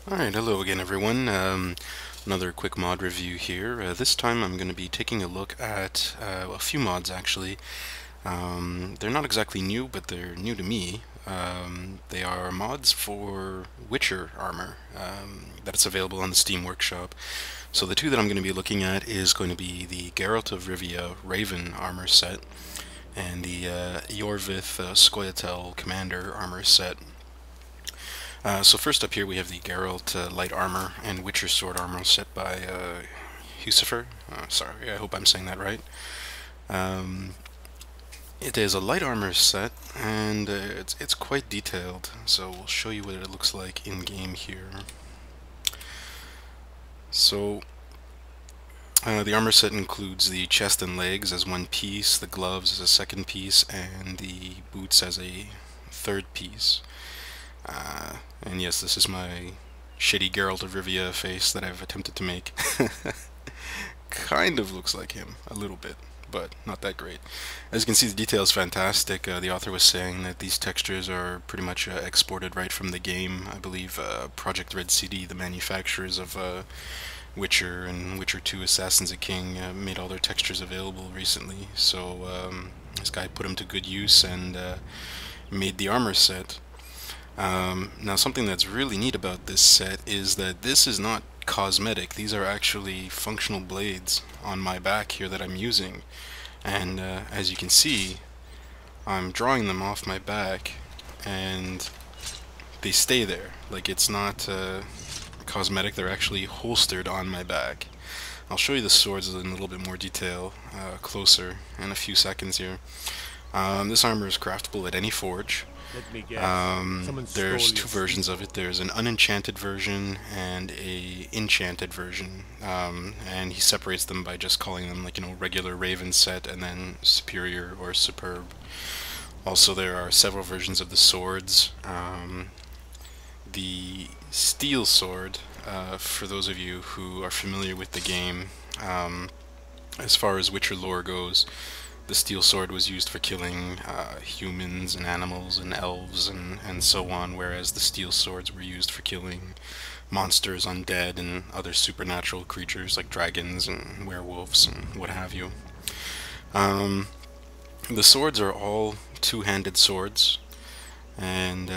Alright, hello again everyone. Another quick mod review here. This time I'm going to be taking a look at a few mods actually. They're not exactly new, but they're new to me. They are mods for Witcher armor that's available on the Steam Workshop. So the two that I'm going to be looking at is going to be the Geralt of Rivia Raven armor set and the Iorveth Scoia'tael Commander armor set. So first up here we have the Geralt light armor and Witcher sword armor set by Husifer. Sorry, I hope I'm saying that right. It is a light armor set, and it's quite detailed. So we'll show you what it looks like in game here. So the armor set includes the chest and legs as one piece, the gloves as a second piece, and the boots as a third piece. And yes, this is my shitty Geralt of Rivia face that I've attempted to make. Kind of looks like him, a little bit, but not that great. As you can see, the detail is fantastic. The author was saying that these textures are pretty much exported right from the game. I believe Project Red City, the manufacturers of Witcher and Witcher 2 Assassins of King, made all their textures available recently. So this guy put them to good use and made the armor set. Now something that's really neat about this set is that this is not cosmetic. These are actually functional blades on my back here that I'm using, and as you can see, I'm drawing them off my back and they stay there. Like, it's not cosmetic, they're actually holstered on my back. I'll show you the swords in a little bit more detail closer in a few seconds here. This armor is craftable at any forge. Let me guess. There's two versions of it. There's an unenchanted version and a enchanted version, and he separates them by just calling them, like, regular Raven set and then superior or superb. Also, there are several versions of the swords. The steel sword, for those of you who are familiar with the game, as far as Witcher lore goes, the steel sword was used for killing humans and animals and elves and so on, whereas the steel swords were used for killing monsters, undead, and other supernatural creatures like dragons and werewolves and what have you. The swords are all two-handed swords, and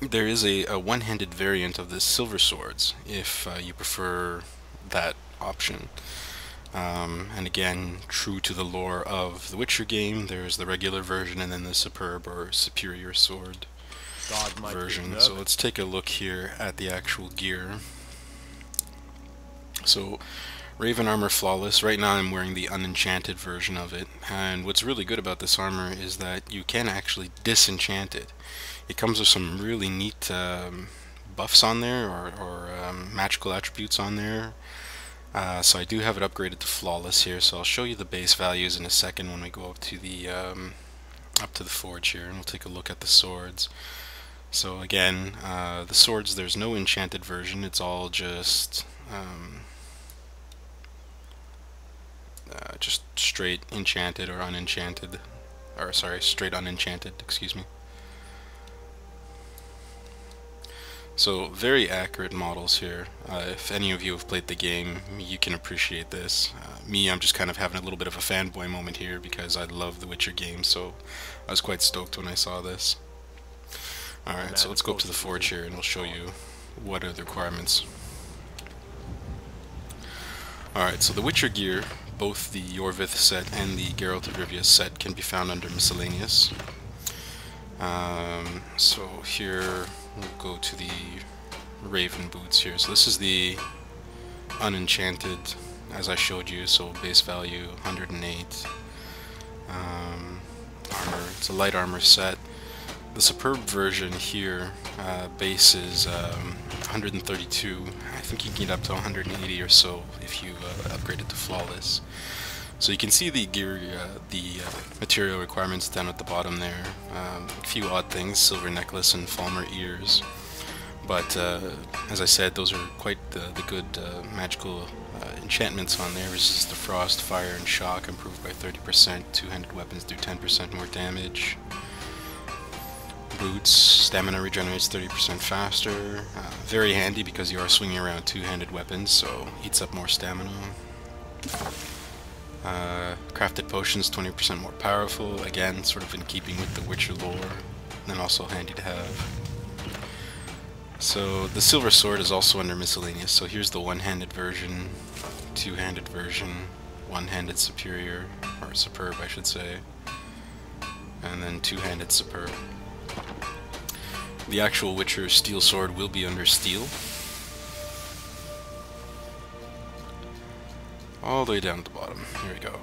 there is a one-handed variant of the silver swords if you prefer that option. And again, true to the lore of the Witcher game, there's the regular version and then the superb or superior sword version. So let's take a look here at the actual gear. So, Raven armor flawless. Right now I'm wearing the unenchanted version of it, and what's really good about this armor is that you can actually disenchant it. It comes with some really neat buffs on there, or magical attributes on there. So I do have it upgraded to flawless here, so I'll show you the base values in a second when we go up to the forge here, and we'll take a look at the swords. So again, the swords, there's no enchanted version, it's all just straight enchanted or unenchanted, or sorry, straight unenchanted, excuse me. So, very accurate models here. If any of you have played the game, you can appreciate this. Me, I'm just kind of having a little bit of a fanboy moment here because I love the Witcher game, so I was quite stoked when I saw this. Alright, so let's go up to the forge here and we'll show you what are the requirements. Alright, so the Witcher gear, both the Iorveth set and the Geralt of Rivia set, can be found under miscellaneous. So here we'll go to the Raven boots here. So this is the unenchanted, as I showed you, so base value 108. Armor, it's a light armor set. The superb version here, base is 132. I think you can get up to 180 or so if you upgrade it to flawless. So you can see the gear, the material requirements down at the bottom there. A few odd things: silver necklace and Falmer ears. But as I said, those are quite the good magical enchantments on there. Resist the frost, fire, and shock, improved by 30%. Two-handed weapons do 10% more damage. boots. Stamina regenerates 30% faster. Very handy because you are swinging around two-handed weapons, so eats up more stamina. Crafted potions 20% more powerful, again sort of in keeping with the Witcher lore, and also handy to have. So the silver sword is also under miscellaneous, so here's the one-handed version, two-handed version, one-handed superior, or superb I should say, and then two-handed superb. The actual Witcher steel sword will be under steel, all the way down at the bottom. Here we go.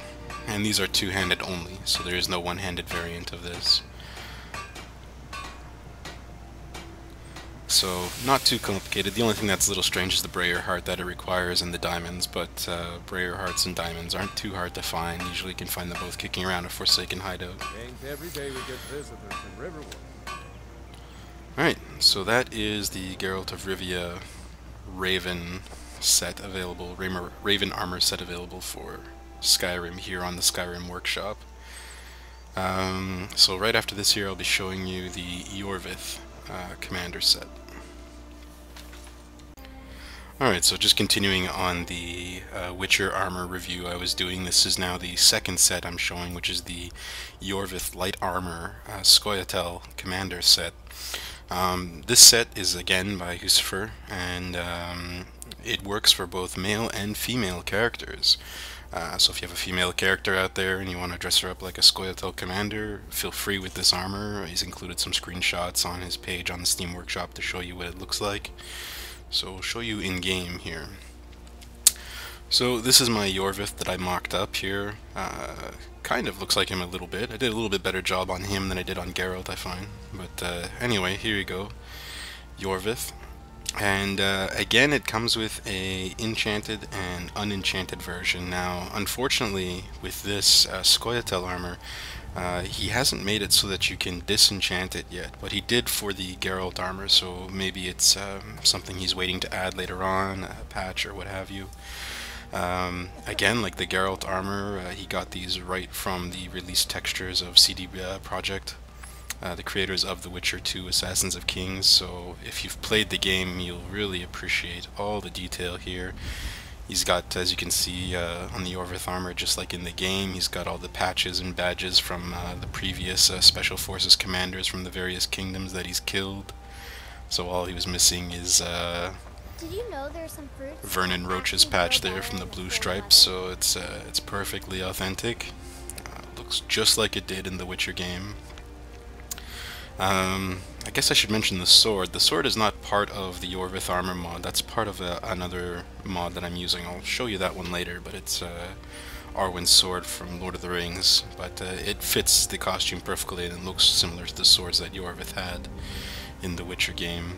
And these are two-handed only, so there is no one-handed variant of this. So, not too complicated. The only thing that's a little strange is the Brayer heart that it requires and the diamonds, but Brayer hearts and diamonds aren't too hard to find. Usually you can find them both kicking around a Forsaken hideout. Every day we get visitors from Riverwood. Alright, so that is the Geralt of Rivia Raven set available, Raven armor set available for Skyrim here on the Skyrim workshop. So right after this here I'll be showing you the Iorveth commander set. Alright, so just continuing on the Witcher armor review I was doing, this is now the second set I'm showing, which is the Iorveth light armor Scoia'tael commander set. This set is again by Husifer, and it works for both male and female characters. So if you have a female character out there and you want to dress her up like a Scoia'tael commander, feel free with this armor. He's included some screenshots on his page on the Steam Workshop to show you what it looks like. So I'll show you in game here. So this is my Iorveth that I mocked up here. Kind of looks like him a little bit. I did a little bit better job on him than I did on Geralt, I find. But anyway, here you go, Iorveth. And again, it comes with a enchanted and unenchanted version. Now, unfortunately, with this Scoia'tael armor, he hasn't made it so that you can disenchant it yet, but he did for the Geralt armor, so maybe it's something he's waiting to add later on, a patch or what have you. Again, like the Geralt armor, he got these right from the release textures of CD Projekt, the creators of The Witcher 2 Assassins of Kings, so if you've played the game you'll really appreciate all the detail here. He's got, as you can see on the Iorveth armor, just like in the game, he's got all the patches and badges from the previous Special Forces commanders from the various kingdoms that he's killed. So all he was missing is did you know there's some fruits? Vernon Roach's patch there from the blue stripes, so it's perfectly authentic. Looks just like it did in the Witcher game. I guess I should mention the sword. The sword is not part of the Iorveth armor mod. That's part of another mod that I'm using. I'll show you that one later, but it's Arwen's sword from Lord of the Rings. But it fits the costume perfectly and it looks similar to the swords that Iorveth had in the Witcher game.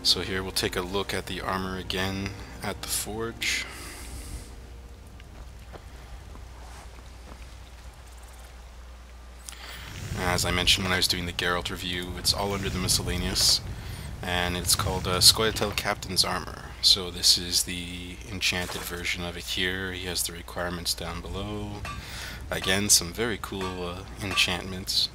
So here we'll take a look at the armor again at the forge. As I mentioned when I was doing the Geralt review, it's all under the miscellaneous, and it's called Scoia'tael Captain's Armor. So this is the enchanted version of it here. He has the requirements down below. Again, some very cool enchantments.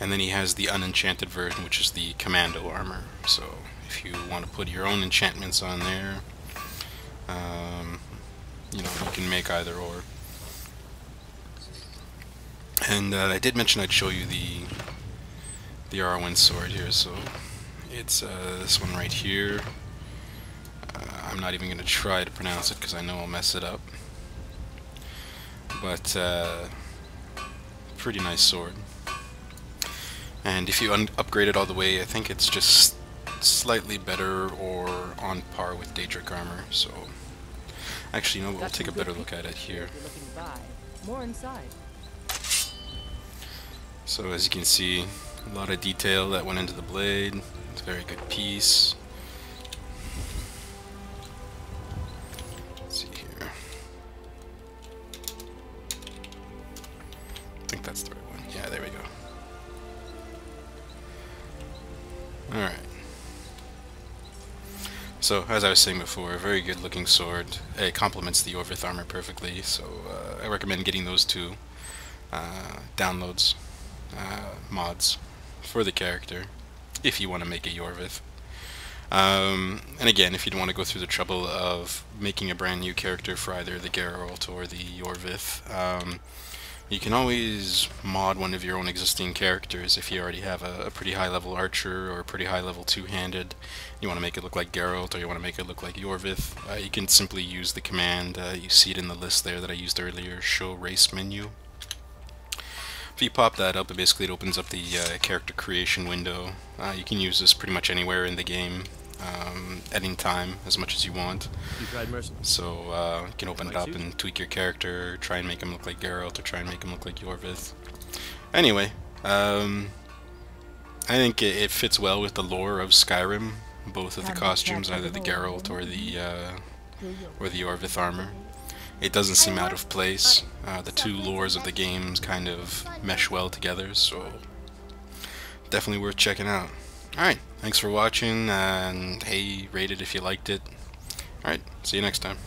And then he has the unenchanted version, which is the commando armor. So if you want to put your own enchantments on there, you know, you can make either or. And I did mention I'd show you the Arwen sword here. So it's this one right here. I'm not even going to try to pronounce it because I know I'll mess it up. But pretty nice sword. And if you upgrade it all the way, I think it's just slightly better or on par with Daedric armor. So, actually, you know, we'll take a better look at it here. More inside. So, as you can see, a lot of detail that went into the blade. It's a very good piece. Let's see here. I think that's the right one. Yeah, there we go. Alright. So, as I was saying before, a very good looking sword. It complements the Iorveth armor perfectly, so I recommend getting those two downloads, mods, for the character, if you want to make a Iorveth. And again, if you don't want to go through the trouble of making a brand new character for either the Geralt or the Iorveth, you can always mod one of your own existing characters if you already have a pretty high level archer or a pretty high level two-handed. You want to make it look like Geralt or you want to make it look like Iorveth. You can simply use the command, you see it in the list there that I used earlier, show race menu. If you pop that up, it opens up the character creation window. You can use this pretty much anywhere in the game, at any time, as much as you want. You tried mercy. So you can open it up and tweak your character, try and make him look like Geralt, or try and make him look like Iorveth. Anyway, I think it fits well with the lore of Skyrim, both of the costumes, either the Geralt or the Iorveth armor. It doesn't seem out of place. The two lores of the games kind of mesh well together, so definitely worth checking out. Alright, thanks for watching, and hey, rate it if you liked it. Alright, see you next time.